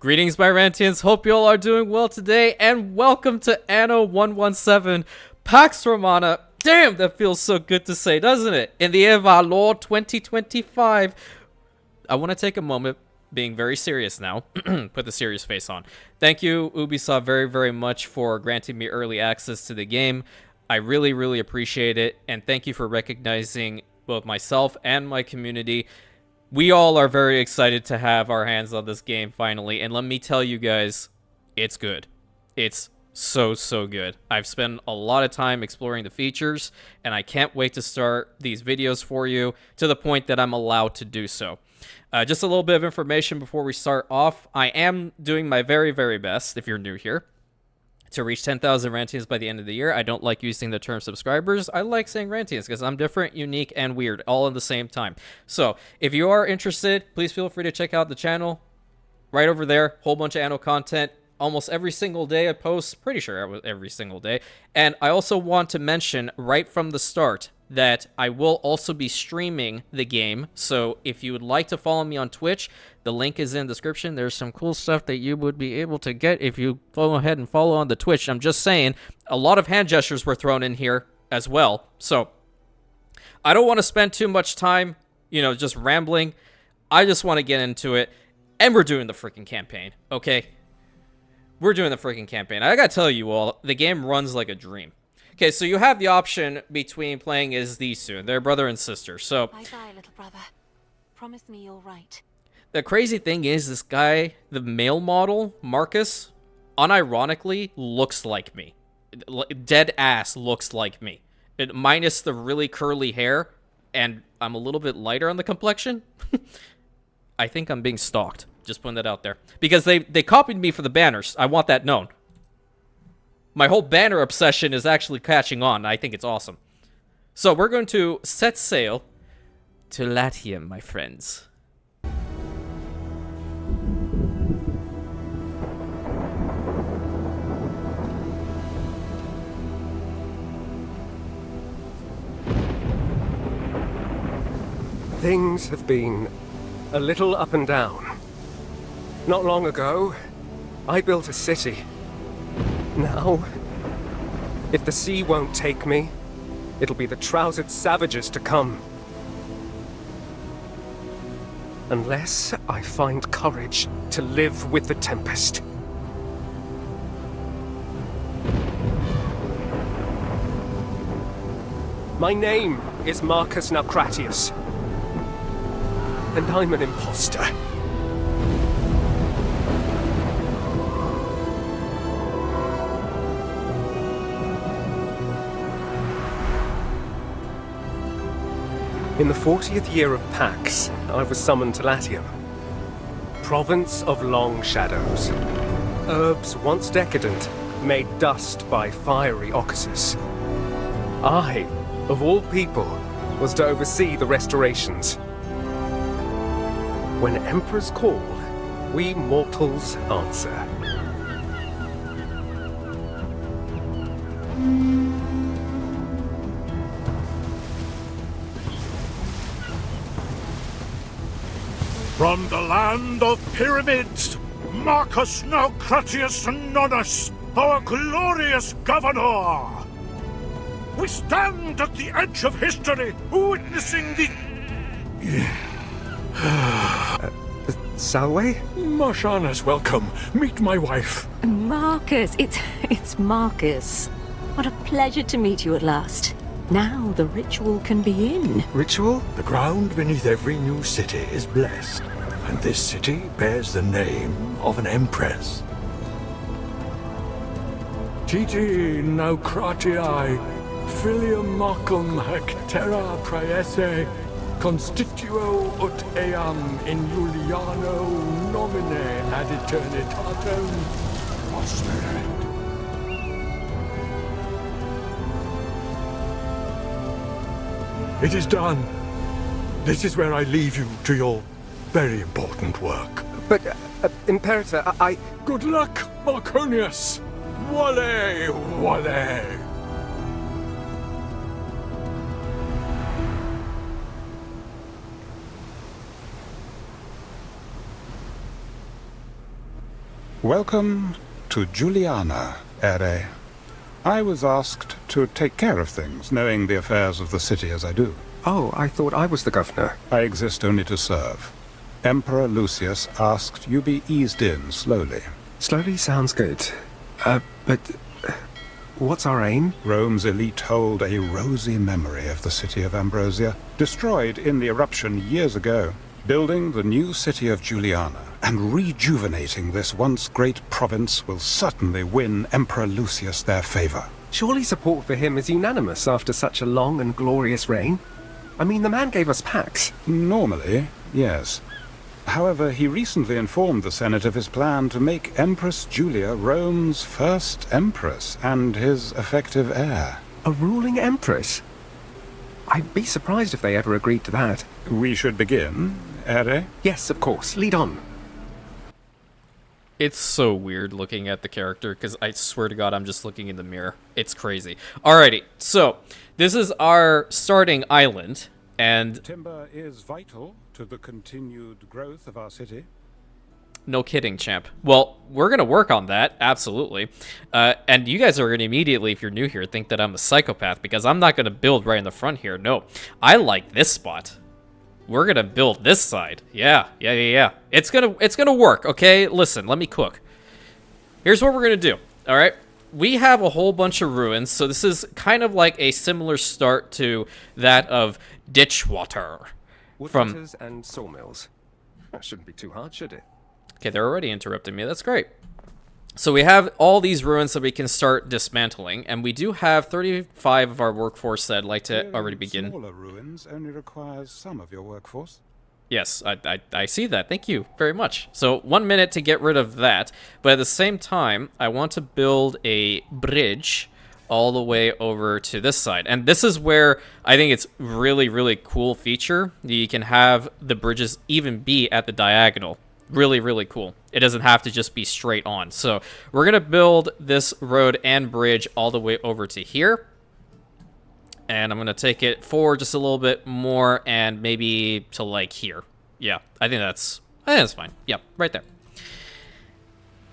Greetings, my Rantians. Hope you all are doing well today, and welcome to Anno 117 PAX ROMANA. Damn, that feels so good to say, doesn't it? In the year of our Lord 2025. I want to take a moment, being very serious now, put the serious face on. Thank you, Ubisoft, very, very much for granting me early access to the game. I really, really appreciate it, and thank you for recognizing both myself and my community. We all are very excited to have our hands on this game finally, and let me tell you guys, it's good. It's so good. I've spent a lot of time exploring the features, and I can't wait to start these videos for you to the point that I'm allowed to do so. Just a little bit of information before we start off. I am doing my very, very best, if you're new here, to reach 10,000 Rantians by the end of the year. I don't like using the term subscribers. I like saying Rantians because I'm different, unique, and weird all at the same time. So if you are interested, please feel free to check out the channel. Right over there, whole bunch of Anno content. Almost every single day I post, pretty sure every single day. And I also want to mention right from the start that I will also be streaming the game. So if you would like to follow me on Twitch, the link is in the description. There's some cool stuff that you would be able to get if you go ahead and follow on the Twitch. I'm just saying, a lot of hand gestures were thrown in here as well. So I don't want to spend too much time, just rambling. I just want to get into it. And we're doing the freaking campaign, okay? We're doing the freaking campaign. I gotta tell you all, the game runs like a dream. Okay, so you have the option between playing as these two. They're brother and sister, so... Bye-bye, little brother. Promise me you're right. The crazy thing is, this guy, the male model, Marcus, unironically looks like me. Dead ass looks like me. Minus the really curly hair, and I'm a little bit lighter on the complexion. I think I'm being stalked. Just putting that out there. Because they copied me for the banners. I want that known. My whole banner obsession is actually catching on. I think it's awesome. So we're going to set sail to LATIUM, my friends. Things have been a little up and down. Not long ago, I built a city. Now, if the sea won't take me, it'll be the trousered savages to come. Unless I find courage to live with the Tempest. My name is Marcus Naucratius, and I'm an imposter. In the 40th year of PAX, I was summoned to LATIUM, province of long shadows. Herbs once decadent, made dust by fiery occuses. I, of all people, was to oversee the restorations. When emperors call, we mortals answer. From the land of pyramids, Marcus Naucratius Nonus, our glorious governor! We stand at the edge of history, witnessing the... Salway? Marshana's welcome. Meet my wife. Marcus, it's Marcus. What a pleasure to meet you at last. Now the ritual can begin. Ritual? The ground beneath every new city is blessed, and this city bears the name of an empress. Titi Naucratii, filium Marcum hac terra praese, constituo ut eam in Juliano nomine ad eternitatem prosperet. It is done. This is where I leave you to your very important work. But, Imperator, I... Good luck, Marconius! Wale, wale! Welcome to Juliana, Ere. I was asked to take care of things, knowing the affairs of the city as I do. Oh, I thought I was the governor. I exist only to serve. Emperor Lucius asked you be eased in slowly. Slowly sounds good. But what's our aim? Rome's elite hold a rosy memory of the city of Ambrosia, destroyed in the eruption years ago. Building the new city of Juliana and rejuvenating this once great province will certainly win Emperor Lucius their favor. Surely support for him is unanimous after such a long and glorious reign? I mean, the man gave us PAX. Normally, yes. However, he recently informed the Senate of his plan to make Empress Julia Rome's first empress and his effective heir. A ruling empress? I'd be surprised if they ever agreed to that. We should begin, Ere? Yes, of course. Lead on. It's so weird looking at the character, because I swear to God, I'm just looking in the mirror. It's crazy. Alrighty, so this is our starting island, and... Timber is vital to the continued growth of our city. No kidding, champ. Well, we're going to work on that, absolutely. And you guys are going to immediately, if you're new here, think that I'm a psychopath, because I'm not going to build right in the front here. No, I like this spot. We're going to build this side. Yeah. It's going to work, okay? Listen, let me cook. Here's what we're going to do, all right? We have a whole bunch of ruins, so this is kind of like a similar start to that of Ditchwater. Woodcutters and sawmills. That shouldn't be too hard, should it? Okay, they're already interrupting me. That's great. So we have all these ruins that we can start dismantling, and we do have 35 of our workforce that I'd like to already begin. Smaller ruins only requires some of your workforce. Yes, I see that. Thank you very much. So 1 minute to get rid of that, but at the same time, I want to build a bridge all the way over to this side. And this is where I think it's really, really cool feature. You can have the bridges even be at the diagonal. Really, really cool. It doesn't have to just be straight on. So we're going to build this road and bridge all the way over to here. And I'm going to take it forward just a little bit more and maybe to like here. Yeah, I think that's fine. Yep, right there.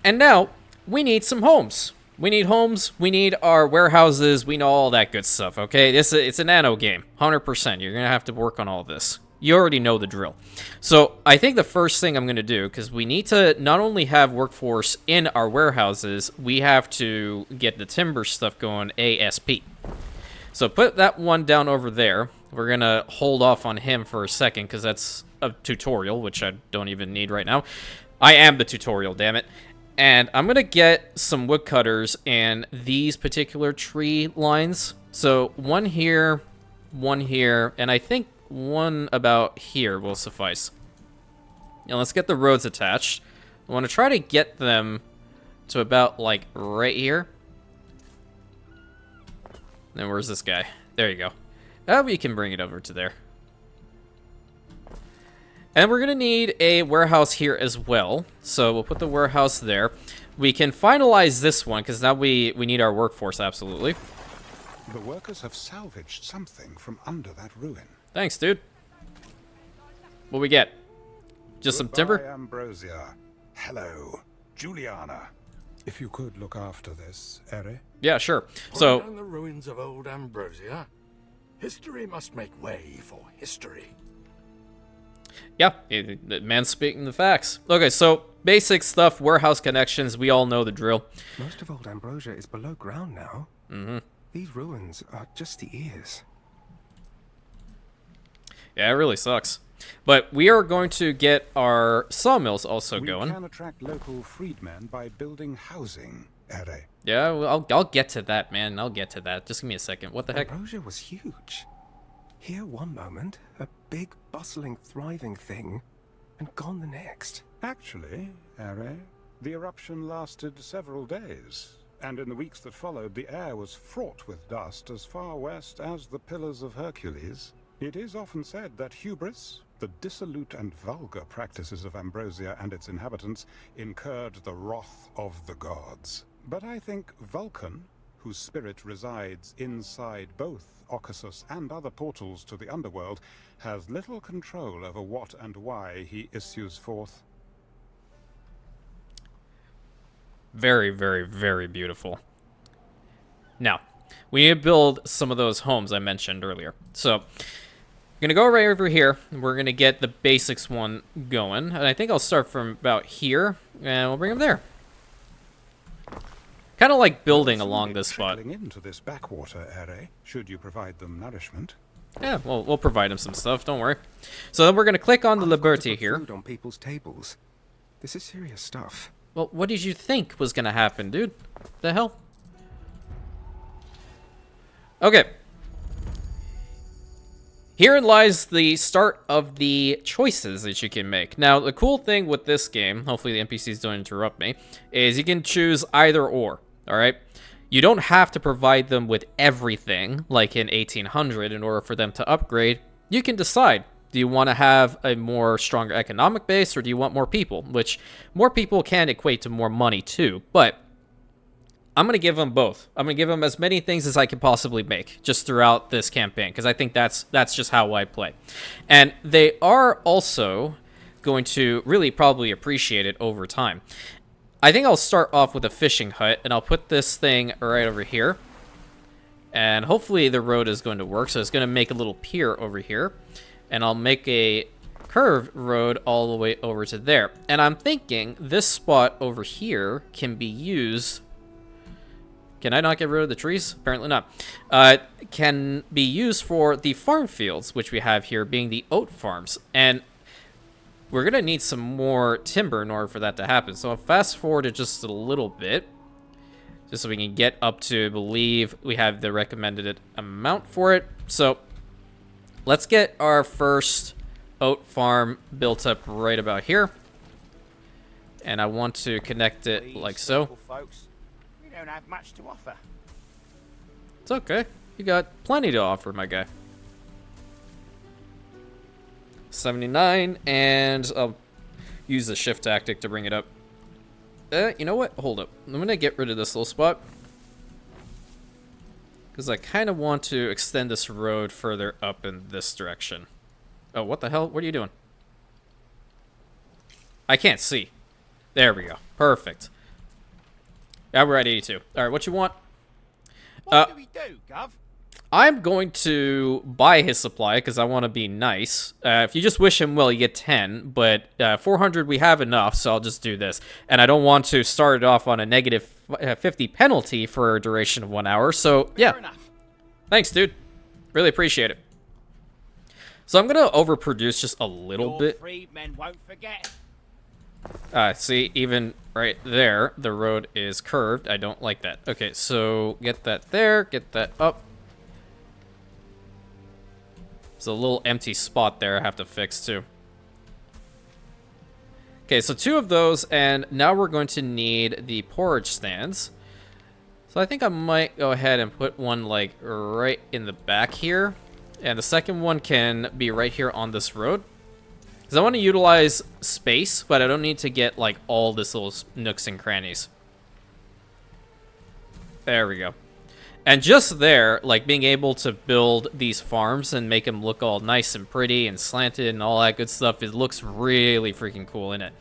And now we need some homes. We need homes, we need our warehouses, we know all that good stuff, okay? It's an Anno game, 100%. You're going to have to work on all this. You already know the drill. So I think the first thing I'm going to do, because we need to not only have workforce in our warehouses, we have to get the timber stuff going ASP. So put that one down over there. We're going to hold off on him for a second, because that's a tutorial, which I don't even need right now. I am the tutorial, damn it. And I'm going to get some woodcutters in these particular tree lines. So one here, and I think one about here will suffice. Now let's get the roads attached. I want to try to get them to about like right here. Then where's this guy? There you go. We can bring it over to there. And we're going to need a warehouse here as well. So we'll put the warehouse there. We can finalize this one, because now we need our workforce, absolutely. The workers have salvaged something from under that ruin. Thanks, dude. What we get? Just some timber? Ambrosia. Hello, Juliana. If you could look after this, Ere. Yeah, sure. So, on the ruins of old Ambrosia, history must make way for history. yeah, the man's speaking the facts. Okay, so basic stuff, warehouse connections, we all know the drill. Most of old Ambrosia is below ground now. Mm-hmm. These ruins are just the ears. Yeah, it really sucks. But we are going to get our sawmills also going. We can attract local freedmen by building housing, Ere. Yeah, well, I'll get to that, man. I'll get to that. Just give me a second. What the heck? Ambrosia was huge. Here one moment, a big, bustling, thriving thing, and gone the next. Actually, Ere, the eruption lasted several days, and in the weeks that followed, the air was fraught with dust as far west as the Pillars of Hercules. It is often said that hubris, the dissolute and vulgar practices of Ambrosia and its inhabitants, incurred the wrath of the gods. But I think Vulcan, whose spirit resides inside both Occasus and other portals to the underworld, has little control over what and why he issues forth. Very, very, very beautiful. Now, we need to build some of those homes I mentioned earlier. So, I'm going to go right over here. We're going to get the basics one going. And I think I'll start from about here, and we'll bring them there. Kind of like building along this spot. Into this backwater area, should you provide them nourishment. Yeah, well, we'll provide them some stuff. Don't worry. So then we're going to click on the Liberty here. Food on people's tables. This is serious stuff. Well, what did you think was going to happen, dude? The hell? Okay. Herein lies the start of the choices that you can make. Now, the cool thing with this game, hopefully the NPCs don't interrupt me, is you can choose either or, alright? You don't have to provide them with everything, like in 1800, in order for them to upgrade. You can decide. Do you want to have a more stronger economic base, or do you want more people? Which, more people can equate to more money too, but I'm going to give them both. I'm going to give them as many things as I can possibly make just throughout this campaign, because I think that's just how I play. And they are also going to really probably appreciate it over time. I think I'll start off with a fishing hut, and I'll put this thing right over here. And hopefully the road is going to work, so it's going to make a little pier over here. And I'll make a curved road all the way over to there. And I'm thinking this spot over here can be used... Can I not get rid of the trees? Apparently not. Can be used for the farm fields, which we have here, being the oat farms. And we're going to need some more timber in order for that to happen. So I'll fast forward it just a little bit, just so we can get up to, I believe, we have the recommended amount for it. So let's get our first oat farm built up right about here. And I want to connect it like so. Folks, we don't have much to offer. It's okay. You got plenty to offer, my guy. 79, and I'll use the shift tactic to bring it up. You know what? Hold up. I'm going to get rid of this little spot, because I kind of want to extend this road further up in this direction. Oh, what the hell? What are you doing? I can't see. There we go. Perfect. Now we're at 82. All right, what you want? What do we do, Gov? I'm going to buy his supply because I want to be nice. If you just wish him well, you get 10, but 400 we have enough, so I'll just do this. And I don't want to start it off on a negative 50 penalty for a duration of 1 hour, so yeah. Fair enough. Thanks, dude. Really appreciate it. So I'm going to overproduce just a little bit. Freedmen won't forget. See, even right there, the road is curved. I don't like that. Okay, so get that there, get that up. There's a little empty spot there I have to fix too. Okay, so 2 of those, and now we're going to need the porridge stands. So I think I might go ahead and put one like right in the back here. And the second one can be right here on this road. Because I want to utilize space, but I don't need to get like all this little nooks and crannies. There we go. And just there, like being able to build these farms and make them look all nice and pretty and slanted and all that good stuff, it looks really freaking cool in it.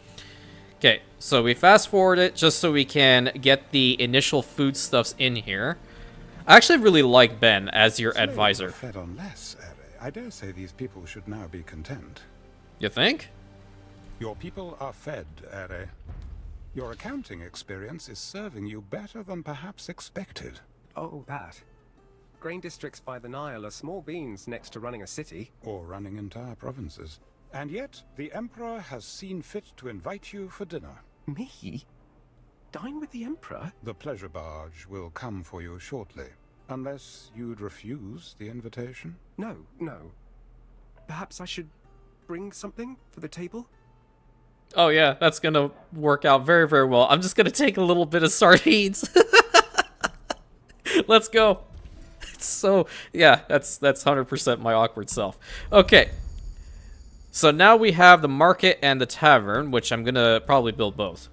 Okay, so we fast forward it just so we can get the initial foodstuffs in here. I actually really like Ben as your Slaves advisor. are fed on less, Ere. I dare say these people should now be content. You think? Your people are fed, Ere. Your accounting experience is serving you better than perhaps expected. Oh, that. Grain districts by the Nile are small beans next to running a city. Or running entire provinces. And yet, the Emperor has seen fit to invite you for dinner. Me? Dine with the Emperor? The pleasure barge will come for you shortly. Unless you'd refuse the invitation? No, no. Perhaps I should bring something for the table? Oh yeah, that's gonna work out very, very well. I'm just gonna take a little bit of sardines. Let's go. It's so, yeah, that's 100% my awkward self. Okay. So now we have the market and the tavern, which I'm gonna probably build both.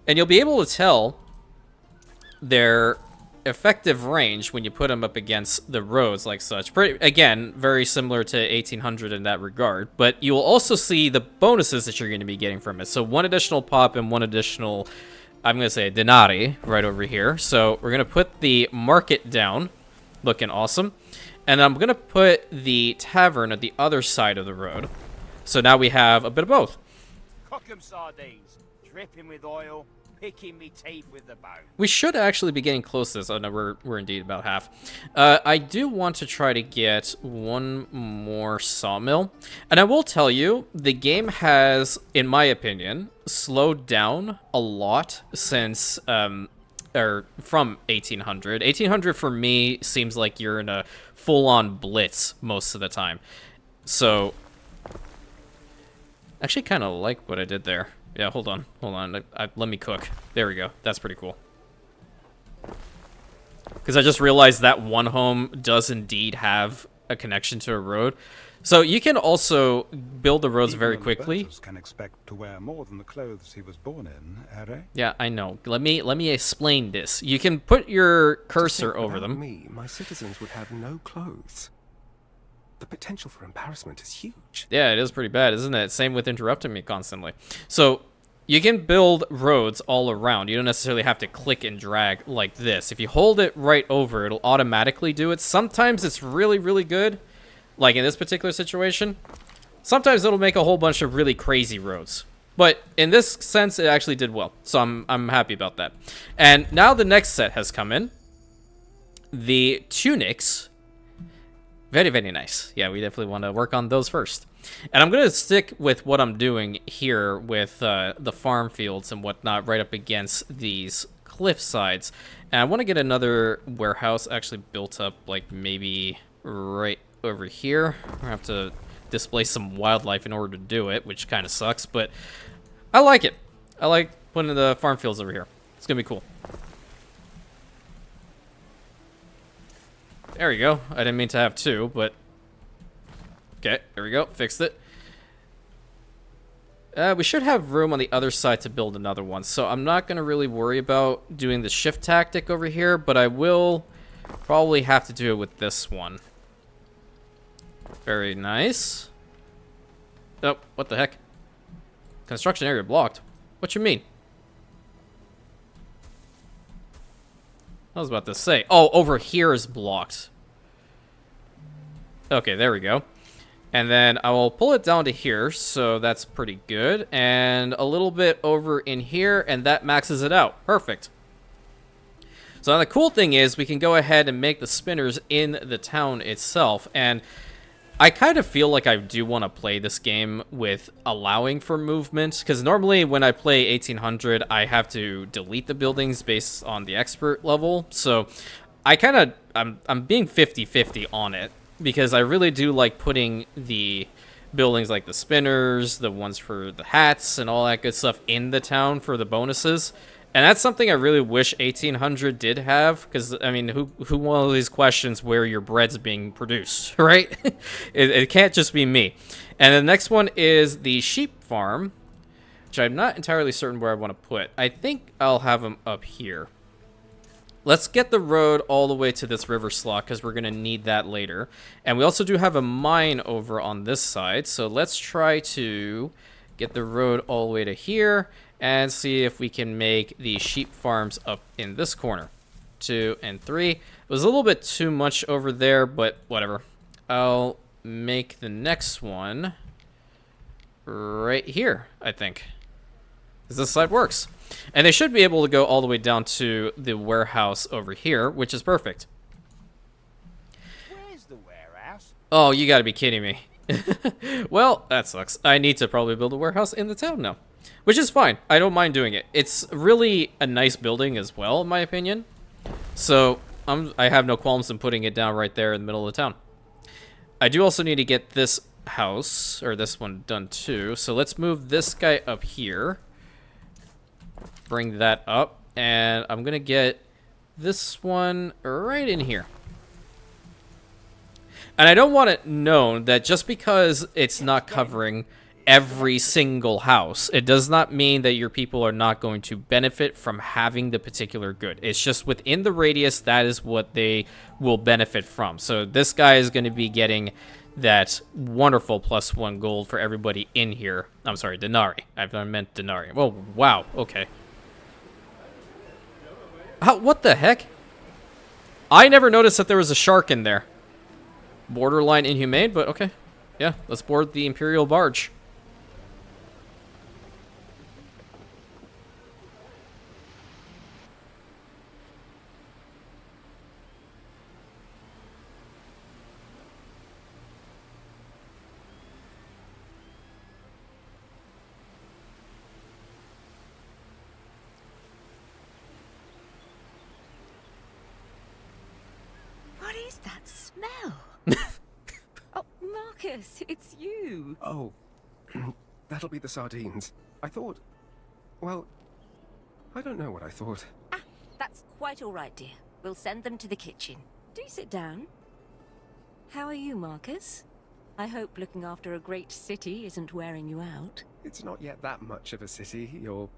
And you'll be able to tell they're effective range when you put them up against the roads like such. Again, very similar to 1800 in that regard, but you will also see the bonuses that you're going to be getting from it. So 1 additional pop and 1 additional, I'm going to say denarii right over here. So we're going to put the market down, looking awesome. And I'm going to put the tavern at the other side of the road. So now we have a bit of both. Cock 'em sardines, dripping with oil, picking me teeth with the bone. We should actually be getting close to this. Oh, no, we're indeed about half. I do want to try to get 1 more sawmill. And I will tell you, the game has, in my opinion, slowed down a lot since, or from 1800. 1800 for me seems like you're in a full-on blitz most of the time. So, actually kind of like what I did there. Yeah, hold on. Let me cook. There we go. That's pretty cool. Because I just realized that one home does indeed have a connection to a road. So you can also build the roads very quickly. Can expect to wear more than the clothes he was born in, Are? Yeah, I know. Let me explain this. You can put your cursor over them. Me, my citizens would have no clothes. The potential for embarrassment is huge. Yeah, it is pretty bad, isn't it? Same with interrupting me constantly. So you can build roads all around. You don't necessarily have to click and drag like this. If you hold it right over, it'll automatically do it. Sometimes it's really, really good. Like in this particular situation. Sometimes it'll make a whole bunch of really crazy roads. But in this sense, it actually did well. So I'm happy about that. And now the next set has come in. The tunics. Very, very nice. Yeah, we definitely want to work on those first. And I'm going to stick with what I'm doing here with the farm fields and whatnot right up against these cliff sides. And I want to get another warehouse actually built up like maybe right over here. I'm going to have to displace some wildlife in order to do it, which kind of sucks. But I like it. I like putting the farm fields over here. It's going to be cool. There we go. I didn't mean to have 2, but... Okay, there we go. Fixed it. We should have room on the other side to build another one, so I'm not going to really worry about doing the shift tactic over here, but I will probably have to do it with this one. Very nice. Oh, what the heck? Construction area blocked. What you mean? I was about to say. Oh, over here is blocked. Okay, there we go. And then I will pull it down to here, so that's pretty good. And a little bit over in here, and that maxes it out. Perfect. So now the cool thing is we can go ahead and make the spinners in the town itself. And I kind of feel like I do want to play this game with allowing for movement, because normally when I play 1800, I have to delete the buildings based on the expert level. So I'm being 50-50 on it, because I really do like putting the buildings like the spinners, the ones for the hats, and all that good stuff in the town for the bonuses. And that's something I really wish 1800 did have, because, I mean, who one of these questions where your bread's being produced, right? it can't just be me. And the next one is the sheep farm, which I'm not entirely certain where I want to put. I think I'll have them up here. Let's get the road all the way to this river slot, because we're going to need that later. And we also do have a mine over on this side, so let's try to get the road all the way to here, and see if we can make the sheep farms up in this corner. 2 and 3. It was a little bit too much over there, but whatever. I'll make the next one right here, I think. Because this side works. And they should be able to go all the way down to the warehouse over here, which is perfect. Where's the warehouse? Oh, you gotta be kidding me. Well, that sucks. I need to probably build a warehouse in the town now. Which is fine. I don't mind doing it. It's really a nice building as well, in my opinion. So, I have no qualms in putting it down right there in the middle of the town. I do also need to get this house, or this one, done too. So let's move this guy up here. Bring that up. And I'm going to get this one right in here. And I don't want it known that just because it's not covering every single house. It does not mean that your people are not going to benefit from having the particular good. It's just within the radius, that is what they will benefit from. So this guy is going to be getting that wonderful +1 gold for everybody in here. I'm sorry, denarii. I meant denarii. Oh, wow. Okay. What the heck? I never noticed that there was a shark in there. Borderline inhumane, but okay. Yeah, let's board the Imperial barge. What is that smell? Oh, Marcus, it's you. Oh, that'll be the sardines. I thought... Well, I don't know what I thought. Ah, that's quite all right, dear. We'll send them to the kitchen. Do sit down. How are you, Marcus? I hope looking after a great city isn't wearing you out. It's not yet that much of a city, your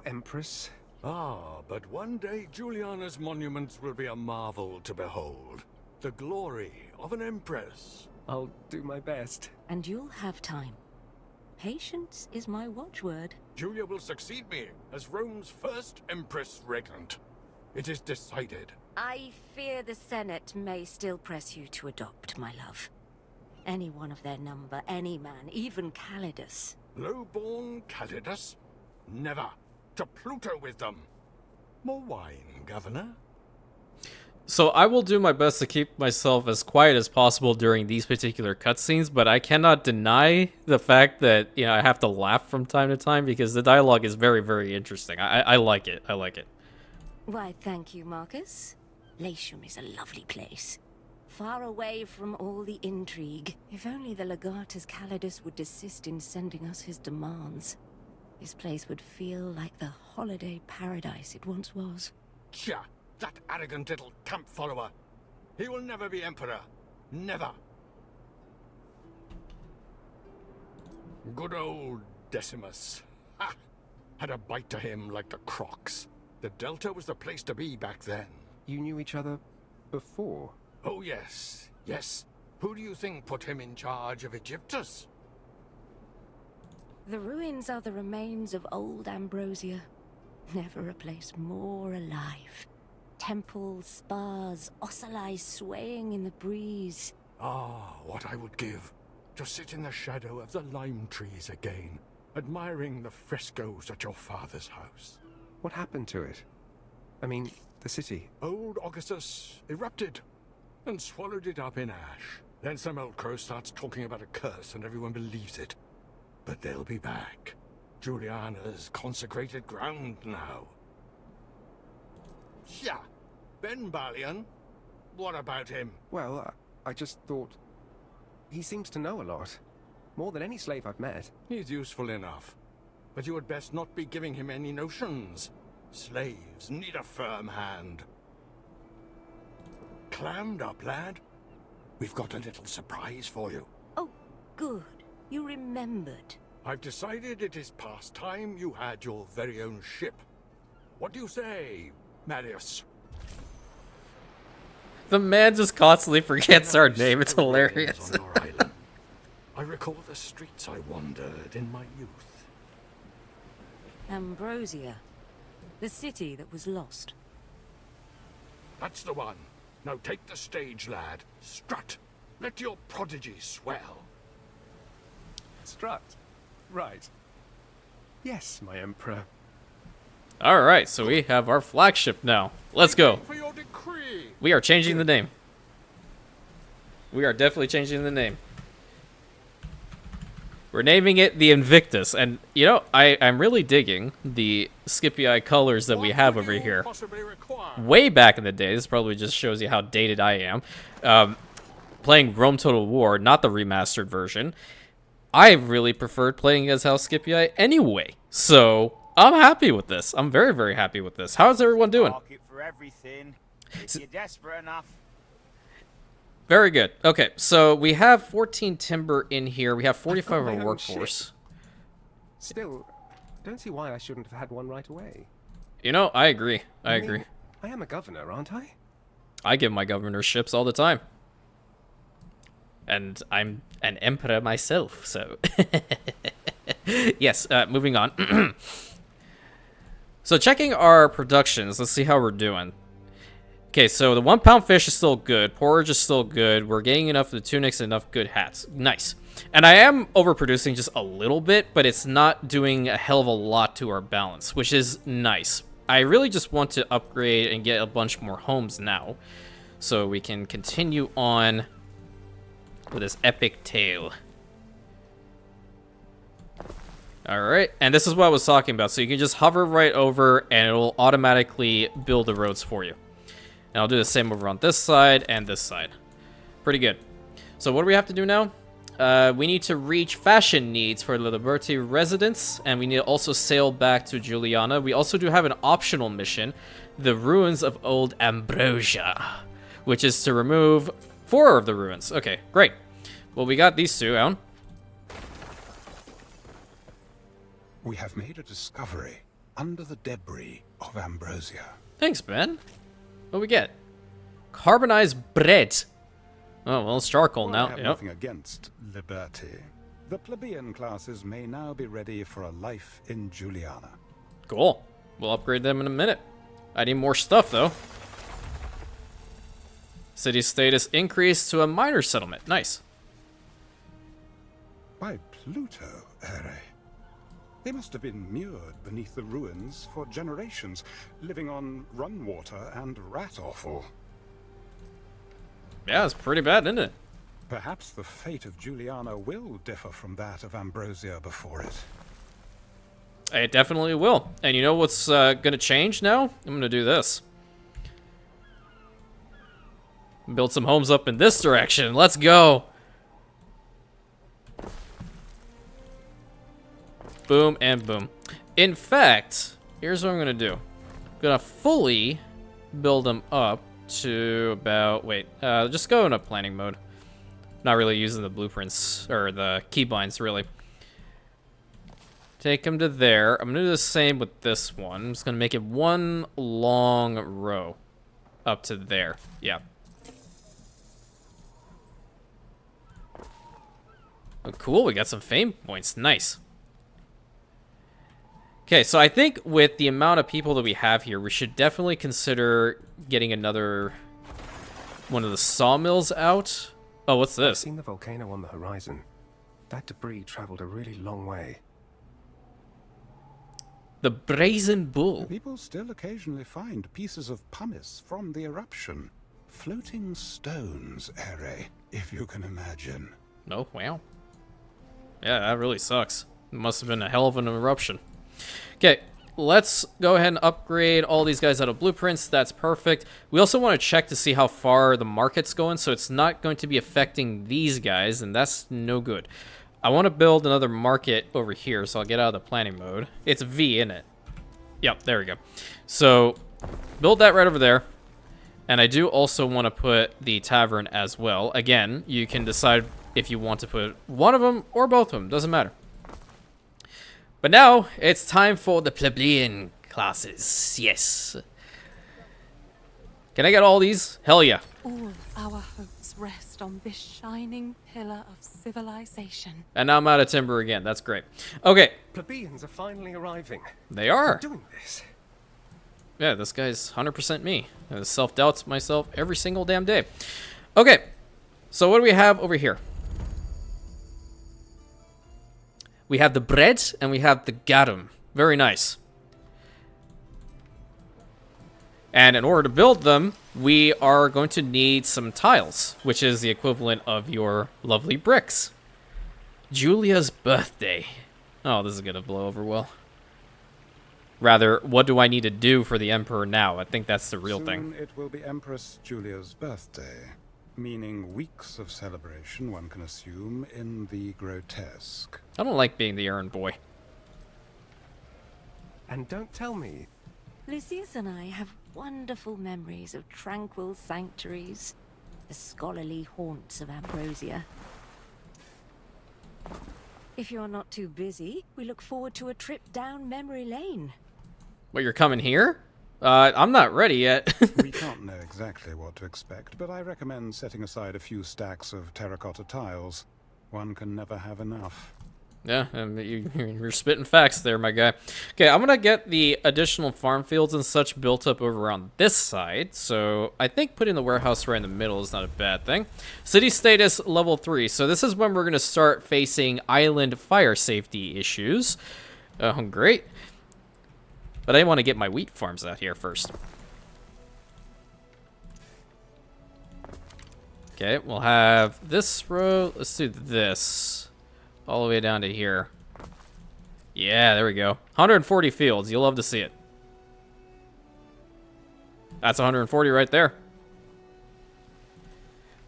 empress. Ah, but one day Juliana's monuments will be a marvel to behold. The glory of an empress. I'll do my best. And you'll have time. Patience is my watchword. Julia will succeed me as Rome's first empress regnant. It is decided. I fear the Senate may still press you to adopt, my love. Any one of their number, any man, even Calidus. Low-born Calidus? Never. To Pluto with them. More wine, Governor? So I will do my best to keep myself as quiet as possible during these particular cutscenes, but I cannot deny the fact that, you know, I have to laugh from time to time because the dialogue is very, very interesting. I like it. I like it. Why, thank you, Marcus. LATIUM is a lovely place. Far away from all the intrigue. If only the Legatus Calidus would desist in sending us his demands. This place would feel like the holiday paradise it once was. Tja, that arrogant little camp follower. He will never be emperor. Never. Good old Decimus. Ha! Had a bite to him like the Crocs. The Delta was the place to be back then. You knew each other before? Oh yes, yes. Who do you think put him in charge of Egyptus? The ruins are the remains of old Ambrosia. Never a place more alive. Temples, spas, ocelli swaying in the breeze. Ah, what I would give to sit in the shadow of the lime trees again, admiring the frescoes at your father's house. What happened to it? I mean, the city. Old Augustus erupted and swallowed it up in ash. Then some old crow starts talking about a curse and everyone believes it. But they'll be back. Juliana's consecrated ground now. Yeah, Ben Balian. What about him? Well, I just thought... He seems to know a lot. More than any slave I've met. He's useful enough. But you had best not be giving him any notions. Slaves need a firm hand. Clammed up, lad. We've got a little surprise for you. Oh, good. You remembered. I've decided it is past time you had your very own ship. What do you say, Marius? The man just constantly forgets our name. It's hilarious. On your island. I recall the streets I wandered in my youth. Ambrosia. The city that was lost. That's the one. Now take the stage, lad. Strut. Let your prodigy swell. Strut. Right. Yes, my emperor. All right, so we have our flagship now. Let's go. For your decree. We are changing the name. We are definitely changing the name. We're naming it the Invictus, and you know, I'm really digging the Scipii colors that we have over here. Way back in the day, this probably just shows you how dated I am. Playing Rome Total War, not the remastered version, I really preferred playing as House Scipii anyway. So I'm happy with this. I'm very, very happy with this. How's everyone doing? Market for everything. If you're desperate enough. Very good. Okay, so we have 14 timber in here. We have 45 of my our own workforce. Still, don't see why I shouldn't have had one right away. You know, I agree. I mean, agree. I am a governor, aren't I? I give my governorships all the time. And I'm an emperor myself, so... Yes, moving on. So checking our productions, let's see how we're doing. Okay, so the 1 pound fish is still good. Porridge is still good. We're getting enough of the tunics and enough good hats. Nice. And I am overproducing just a little bit, but it's not doing a hell of a lot to our balance, which is nice. I really just want to upgrade and get a bunch more homes now, so we can continue on with this epic tale. Alright, and this is what I was talking about. So you can just hover right over, and it'll automatically build the roads for you. And I'll do the same over on this side and this side. Pretty good. So what do we have to do now? We need to reach fashion needs for the Liberty residents, and we need to also sail back to Juliana. We also do have an optional mission, the Ruins of Old Ambrosia, which is to remove 4 of the ruins. Okay, great. Well, we got these 2 out. We have made a discovery under the debris of Ambrosia. Thanks, Ben. What do we get? Carbonized bread. Oh, well, it's charcoal While now. I have nothing against liberty, the plebeian classes may now be ready for a life in Juliana. Cool. We'll upgrade them in a minute. I need more stuff, though. City status increased to a minor settlement. Nice. By Pluto, Ere. They must have been mured beneath the ruins for generations, living on run water and rat offal. Yeah, it's pretty bad, isn't it? Perhaps the fate of Juliana will differ from that of Ambrosia before it. It definitely will. And you know what's going to change now? I'm going to do this. Build some homes up in this direction. Let's go. Boom and boom. In fact, here's what I'm going to do. I'm going to fully build them up to about... Wait, just go in a planning mode. Not really using the blueprints, or the keybinds, really. Take them to there. I'm going to do the same with this one. I'm just going to make it one long row up to there. Yeah. Oh, cool. We got some fame points. Nice. Okay, so I think with the amount of people that we have here, we should definitely consider getting another one of the sawmills out. Oh, what's I've this? seen the volcano on the horizon. That debris traveled a really long way. The Brazen Bull. People still occasionally find pieces of pumice from the eruption. Floating stones, Ere, if you can imagine. Oh, wow. Yeah, that really sucks. It must have been a hell of an eruption. Okay, let's go ahead and upgrade all these guys out of blueprints. That's perfect. We also want to check to see how far the market's going, so it's not going to be affecting these guys, and that's no good. I want to build another market over here, so I'll get out of the planning mode. It's V, isn't it? Yep, there we go. So, build that right over there. And I do also want to put the tavern as well. Again, you can decide if you want to put one of them or both of them. Doesn't matter. But now, it's time for the plebeian classes. Yes. Can I get all these? Hell yeah. All our hopes rest on this shining pillar of civilization. And now I'm out of timber again. That's great. Okay. Plebeians are finally arriving. They are. I'm doing this. Yeah, this guy's 100% me. I self-doubts myself every single damn day. Okay. So what do we have over here? We have the bread and we have the garum. Very nice. And in order to build them, we are going to need some tiles, which is the equivalent of your lovely bricks. Julia's birthday. Oh, this is going to blow over well. Rather, what do I need to do for the Emperor now? I think that's the real thing. Soon it will be Empress Julia's birthday, meaning weeks of celebration, one can assume, in the grotesque. I don't like being the errand boy. And don't tell me. Lucius and I have wonderful memories of tranquil sanctuaries, the scholarly haunts of Ambrosia. If you're not too busy, we look forward to a trip down memory lane. What, you're coming here? I'm not ready yet. We can't know exactly what to expect, but I recommend setting aside a few stacks of terracotta tiles. One can never have enough. Yeah, you're spitting facts there, my guy. Okay, I'm gonna get the additional farm fields and such built up over on this side. So I think putting the warehouse right in the middle is not a bad thing. City status level 3. So this is when we're gonna start facing island fire safety issues. Great. But I want to get my wheat farms out here first. Okay, we'll have this row. Let's do this. All the way down to here. Yeah, there we go. 140 fields. You'll love to see it. That's 140 right there.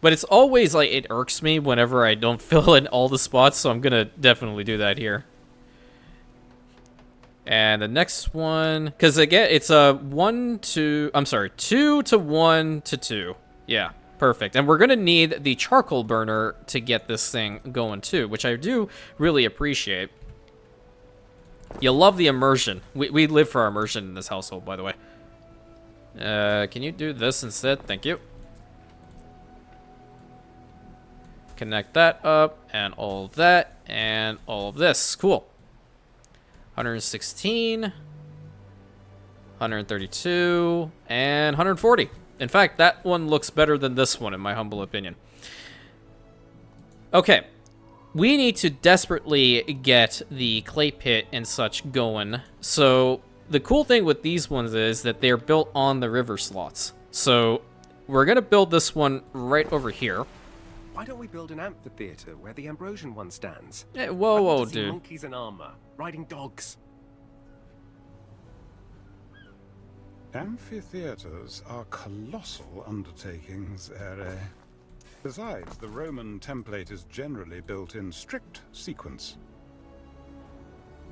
But it's always like, it irks me whenever I don't fill in all the spots, so I'm going to definitely do that here. And the next one, because again, it's a 2 to 1 to 2. Yeah, perfect. And we're going to need the charcoal burner to get this thing going too, which I do really appreciate. You love the immersion. We live for our immersion in this household, by the way. Can you do this instead? Thank you. Connect that up, and all of that, and all of this. Cool. 116, 132, and 140. In fact, that one looks better than this one, in my humble opinion. Okay. We need to desperately get the clay pit and such going. So, the cool thing with these ones is that they're built on the river slots. So, we're going to build this one right over here. Why don't we build an amphitheater where the Ambrosian one stands? Whoa, I want whoa, to see dude. monkeys in armor, riding dogs. Amphitheaters are colossal undertakings, Ere. Besides, the Roman template is generally built in strict sequence.